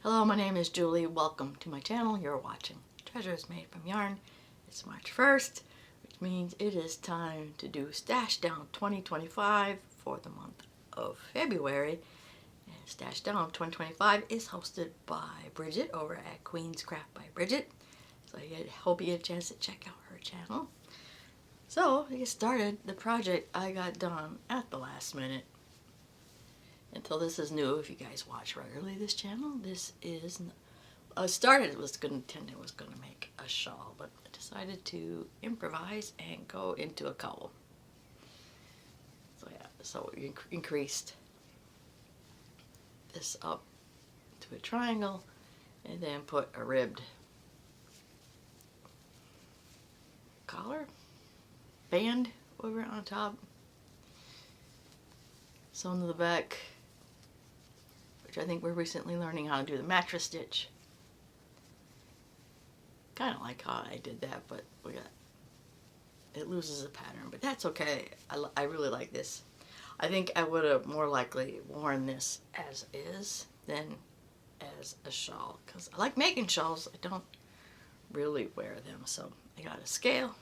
Hello, my name is Julie. Welcome to my channel. You're watching Treasures Made from Yarn. It's March 1st, which means it is time to do Stash Down 2025 for the month of February. And Stash Down 2025 is hosted by Bridget over at Queen's Craft by Bridget. So I hope you get a chance to check out her channel. So to get started, the project I got done at the last minute. Until this is new, if you guys watch regularly this channel, this is, I started it was going to make a shawl, but I decided to improvise and go into a cowl. So yeah, so we increased this up to a triangle and then put a ribbed collar band over on top, sewn to the back, which I think we're recently learning how to do the mattress stitch. Kind of like how I did that, but it loses the pattern, but that's okay. I really like this. I think I would have more likely worn this as is than as a shawl, because I like making shawls. I don't really wear them. So I got a scale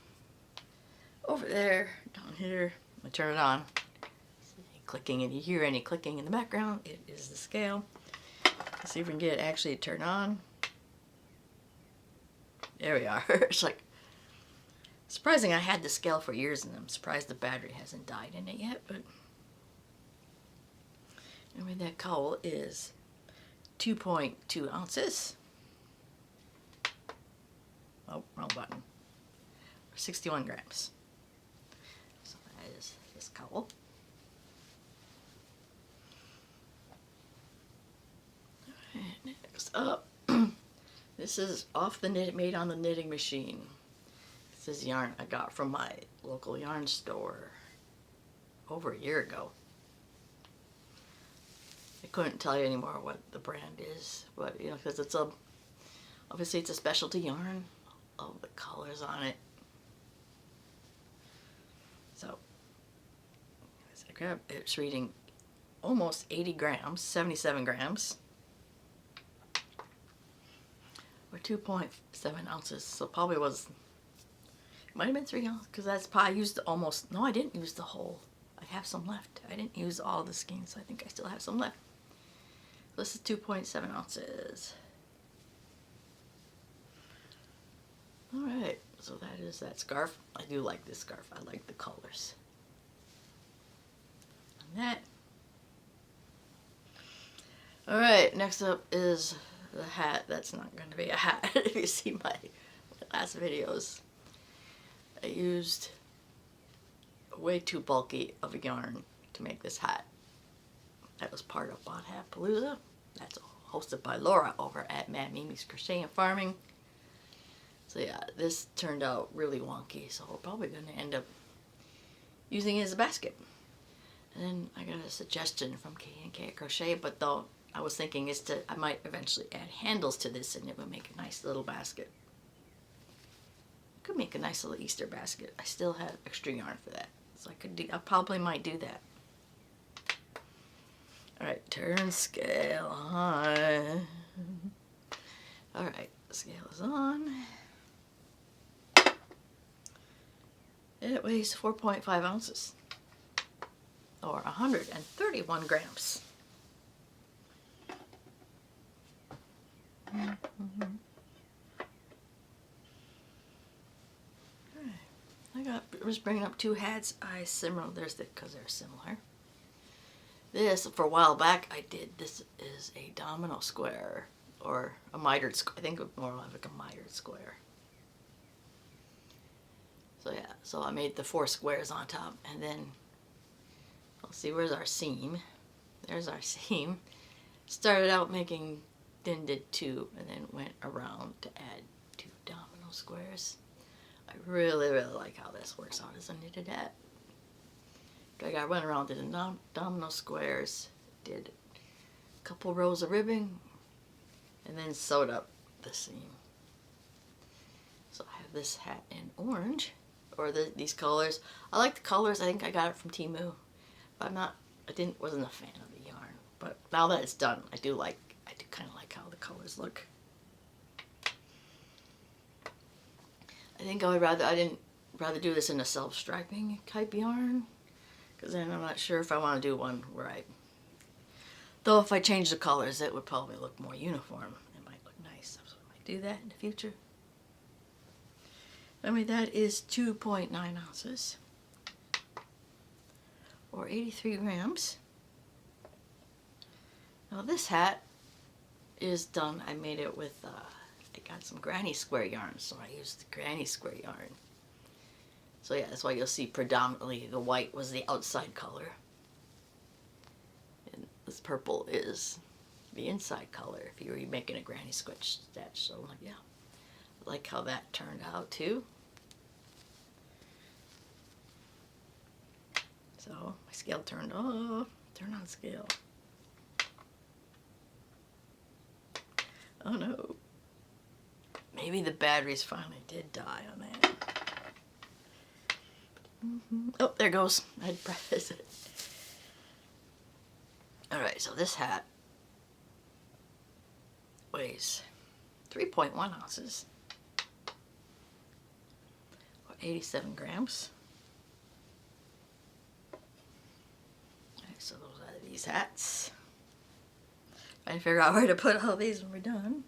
over there, down here. I'm gonna turn it on. Clicking, and you hear any clicking in the background, it is the scale. Let's see if we can get it actually to turn on. There we are. It's like surprising. I had the scale for years and I'm surprised the battery hasn't died in it yet. But anyway, that cowl is 2.2 ounces. Oh, wrong button. 61 grams. So that is this cowl. Next up, this is off the knit, made on the knitting machine. This is yarn I got from my local yarn store over a year ago. I couldn't tell you anymore what the brand is, but you know, because obviously it's a specialty yarn. All the colors on it. So I grabbed, it's reading almost 80 grams, 77 grams. Or 2.7 ounces, so probably was, it might have been 3 ounces, because that's probably used almost, no, I didn't use the whole, I have some left. I didn't use all the skeins, so I think I still have some left. This is 2.7 ounces. Alright, so that is that scarf. I do like this scarf, I like the colors. And that. Alright, next up is the hat. That's not going to be a hat. If you see my last videos, I used way too bulky of a yarn to make this hat. That was part of Bot Hat Palooza. That's hosted by Laura over at Mad Mimi's Crochet and Farming. So yeah, this turned out really wonky, so we're probably going to end up using it as a basket. And then I got a suggestion from K&K Crochet, but though I was thinking I might eventually add handles to this and it would make a nice little basket. Could make a nice little Easter basket. I still have extra yarn for that. So I probably might do that. Alright, turn scale on. Alright, the scale is on. It weighs 4.5 ounces. Or 131 grams. I was bringing up two hats. Because they're similar. This, for a while back, I did. This is a domino square, or a mitered square. I think more like a mitered square. So yeah, so I made the 4 squares on top, and then, let's see, where's our seam? There's our seam. Started out making, then did 2, and then went around to add 2 domino squares. I really, really like how this works out as a knitted hat. I went around, did the domino squares, did a couple rows of ribbing, and then sewed up the seam. So I have this hat in orange, or these colors. I like the colors. I think I got it from Temu, but wasn't a fan of the yarn. But now that it's done, I do kind of like how the colors this look. I think I didn't rather do this in a self-striping type yarn, because then I'm not sure if I want to do one where though if I change the colors it would probably look more uniform. It might look nice, so I might do that in the future. I mean, that is 2.9 ounces, or 83 grams. Now this hat is done, I made it with, I got some granny square yarn, so I used the granny square yarn. So yeah, that's why you'll see predominantly the white was the outside color. And this purple is the inside color if you were making a granny square stitch. So yeah, I like how that turned out too. So my scale turned off, turn on scale. Oh no. Maybe the batteries finally did die on that. Oh, there it goes. I had to press it. Alright, so this hat weighs 3.1 ounces, or 87 grams. Alright, so those are these hats. Trying to figure out where to put all these when we're done.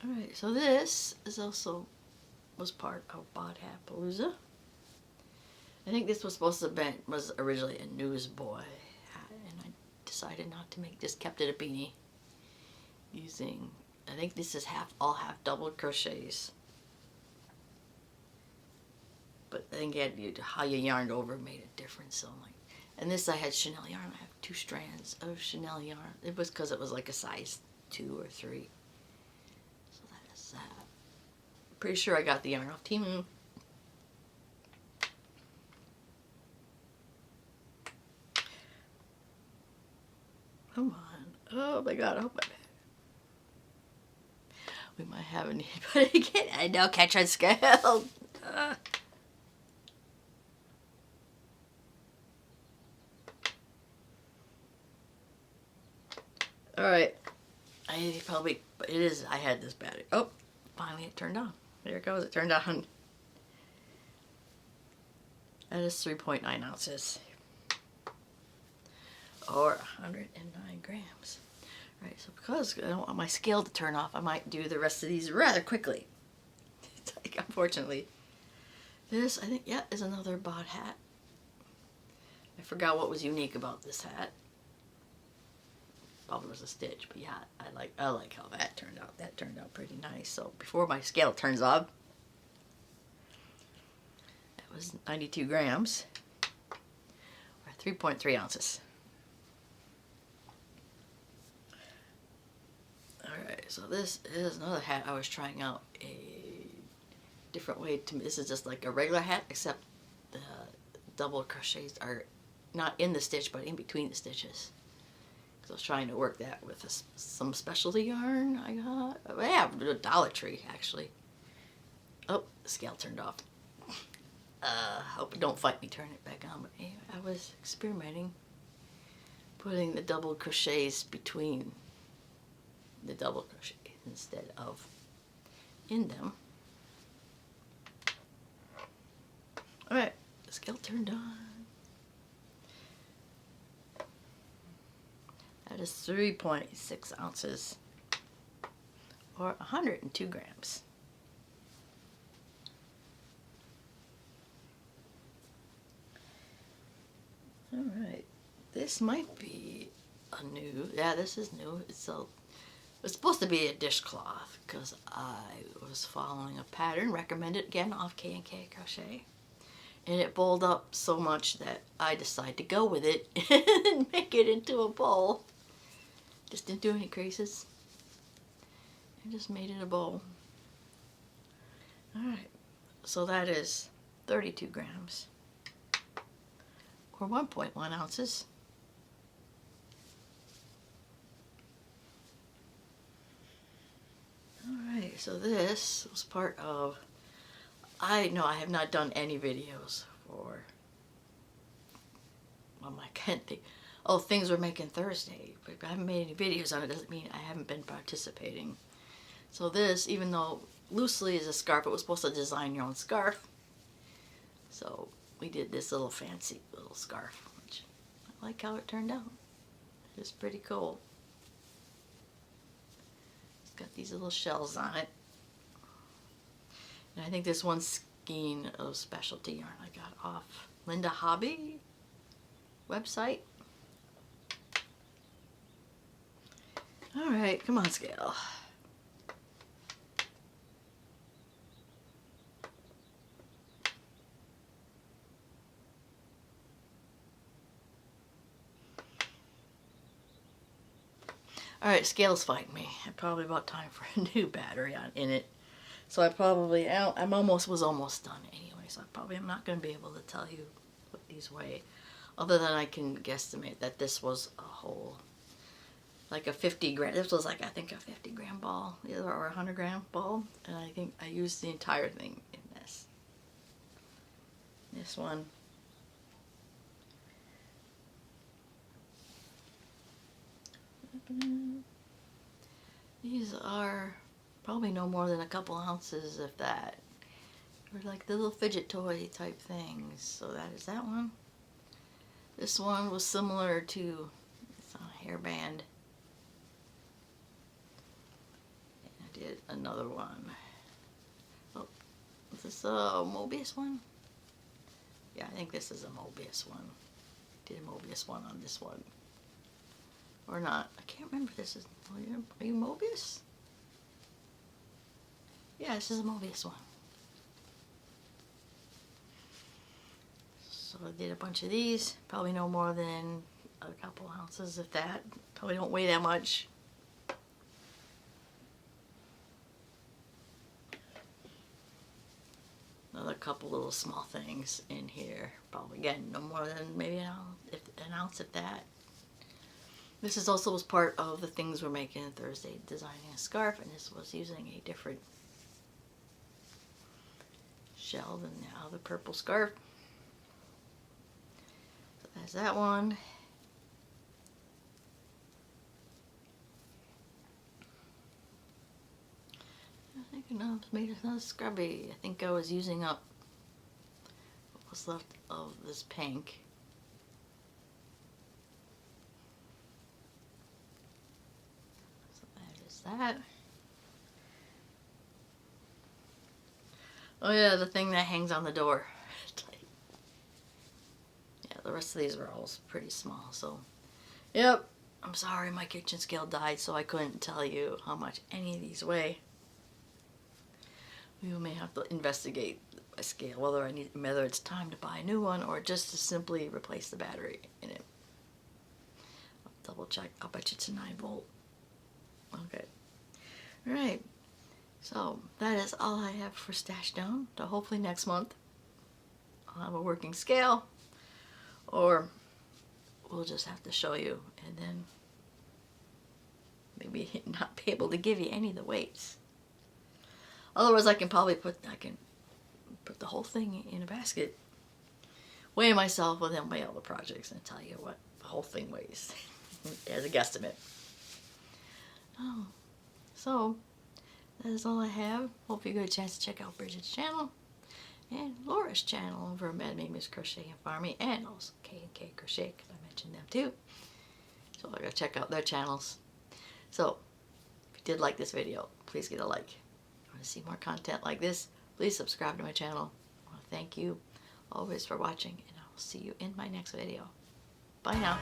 Alright, so this is was part of Bod Hat Palooza. I think this was supposed to be, was originally a newsboy hat, and I decided not to make this, kept it a beanie. Using, I think this is all half double crochets. But I think how you yarned over made a difference. So like, and this I had Chanel yarn. I have 2 strands of Chanel yarn. It was because it was like a size 2 or 3. So that is that. Pretty sure I got the yarn off Temu. Come on. Oh my god, I hope we might have a need, but again, I know, catch on scale. Alright. I had this battery. Oh, finally it turned on. There it goes, it turned on. That is 3.9 ounces. Or 109 grams. Right, so because I don't want my scale to turn off, I might do the rest of these rather quickly. It's like, unfortunately. This, I think, yeah, is another Bod hat. I forgot what was unique about this hat. Probably was a stitch, but yeah, I like how that turned out. That turned out pretty nice. So before my scale turns off, that was 92 grams, or 3.3 ounces. Alright, so this is another hat I was trying out a different way to. This is just like a regular hat, except the double crochets are not in the stitch, but in between the stitches. Because I was trying to work that with some specialty yarn I got. Yeah, Dollar Tree, actually. Oh, the scale turned off. Hope it don't fight me turning it back on, but anyway, I was experimenting, putting the double crochets between the double crochet instead of in them. Alright, the scale turned on. That is 3.6 ounces, or 102 grams. Alright, this might be a new, yeah, this is new. It's supposed to be a dishcloth, because I was following a pattern recommended again off K&K Crochet, and it bowled up so much that I decided to go with it and make it into a bowl. Just didn't do any creases. I just made it a bowl. Alright, so that is 32 grams, or 1.1 ounces. Alright, so this was part of, I have not done any videos for, I can't think, Oh, things we're making Thursday. But I haven't made any videos on it. Doesn't mean I haven't been participating. So this, even though loosely is a scarf, it was supposed to design your own scarf. So we did this little fancy little scarf, which I like how it turned out. It's pretty cool. It's got these little shells on it. And I think this one's skein of specialty yarn I got off Linda Hobby website. All right, come on, scale. All right, scale's fighting me. Probably about time for a new battery in it. So I probably, was almost done anyway, so I probably am not going to be able to tell you what these weigh. Other than I can guesstimate that this was a whole, like a 50 gram, this was like, I think a 50 gram ball, either or a 100 gram ball. And I think I used the entire thing in this. This one. These are probably no more than a couple ounces, if that. They're like the little fidget toy type things. So that is that one. This one was similar to, it's a hairband. And I did another one. Oh, is this a Mobius one? Yeah, I think this is a Mobius one. Did a Mobius one on this one. Or not. I can't remember if this is, are you Mobius? Yeah, this is a Mobius one. So I did a bunch of these. Probably no more than a couple ounces, if that. Probably don't weigh that much. Another couple little small things in here. Probably, again, no more than maybe an ounce, if that. This is also was part of the things we're making Thursday, designing a scarf, and this was using a different shell than the other purple scarf. So that's that one. I think I made another scrubby. I think I was using up what was left of this pink. That. Oh yeah, the thing that hangs on the door. Yeah, the rest of these were all pretty small, so. Yep, I'm sorry, my kitchen scale died, so I couldn't tell you how much any of these weigh. We may have to investigate a scale, whether it's time to buy a new one or just to simply replace the battery in it. I'll double check. I'll bet you it's a 9-volt. Okay. Alright, so that is all I have for Stash Down. So hopefully next month I'll have a working scale, or we'll just have to show you and then maybe not be able to give you any of the weights. Otherwise I can probably put the whole thing in a basket, weigh myself, and then weigh all the projects and tell you what the whole thing weighs as a guesstimate. Oh, so that is all I have. Hope you get a chance to check out Bridget's channel and Laura's channel over at Miss Crochet and Farming, and also K&K Crochet, because I mentioned them too. So I gotta check out their channels. So if you did like this video, please get a like. If you want to see more content like this, please subscribe to my channel. I want to thank you always for watching, and I will see you in my next video. Bye now.